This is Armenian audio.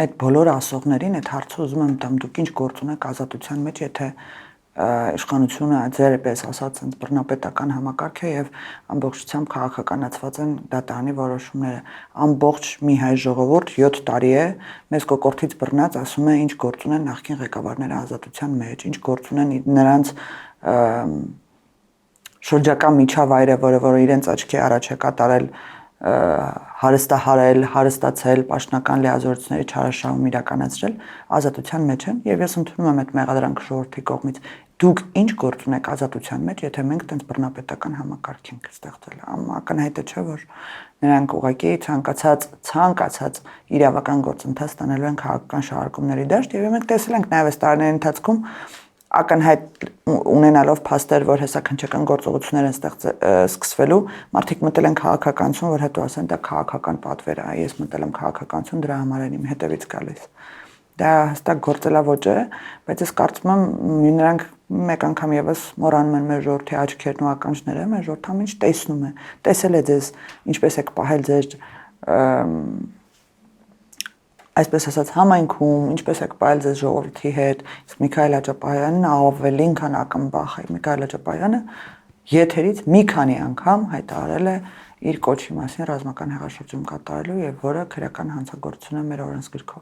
այդ բոլոր ասողներին այդ հարցը ուզում եմ տամ դուք ինչ գործ ունեք ազատության մեջ, եթե իշխանությունը ձերպես ասած այնց բռնապետական համակարգ է եւ ամբողջությամբ քաղաքականացված են դատարանի որոշումները ամբողջ մի հայ ժողովուրդ 7 տարի է մեզ կոկորտից բռնած ասում է ինչ գործ ունեն նախկին ղեկավարները ազատության մեջ ինչ գործ ունեն նրանց շրջակա միջավայրը որը իրենց աչքի առաջ է կատարել հարստահարել, հարստացել, պաշտոնական լիազորությունների չարաշահում իրականացրել, ազատության մեջ են եւ ես ընդունում եմ այդ մեղադրանքը ժողովրդի կողմից։ Դուք ինչ գործ ունեք ազատության մեջ, եթե մենք տենց բռնապետական համակարգ ենք ստեղծել։ Ակնհայտ է, չէ՞ որ նրանք ուղղակի ցանկացած իրավական գործընթաց տանելու են քաղաքական շահարկումների դաշտ եւ մենք տեսել ենք նաեւ այս տարիների ընթացքում ակնհայտ ունենալով փաստեր, որ հեսա քննչական գործողություններ են սկսվելու, մարդիկ մտել են քաղաքականություն, որ հետո ասեն դա քաղաքական պատվեր է, ես մտել եմ քաղաքականություն, դրա համար եմ իմ հետևից գալիս։ Դա հստակ գործելավոճ է, բայց ես կարծում եմ նրանք մեկ անգամ եւս մոռանում են մեր ժողովրդի աչքերն ու ականջները, մեր ժողովուրդը ամեն ինչ տեսնում է, տեսել է ձեզ, ինչպես եք պահել ձեր այսպես ասած համայնքում, ինչպես եք պահել ձեզ ժողովրդի հետ, իսկ Միքայել Աջապահյանն ավելին քան ակնբախ է։ Միքայել Աջապահյանը եթերից մի քանի անգամ հայտարարել է իր կոչի մասին ռազմական հեղաշրջում կատարելու եւ որը քրեական հանցագործություն է մեր օրենսգրքով։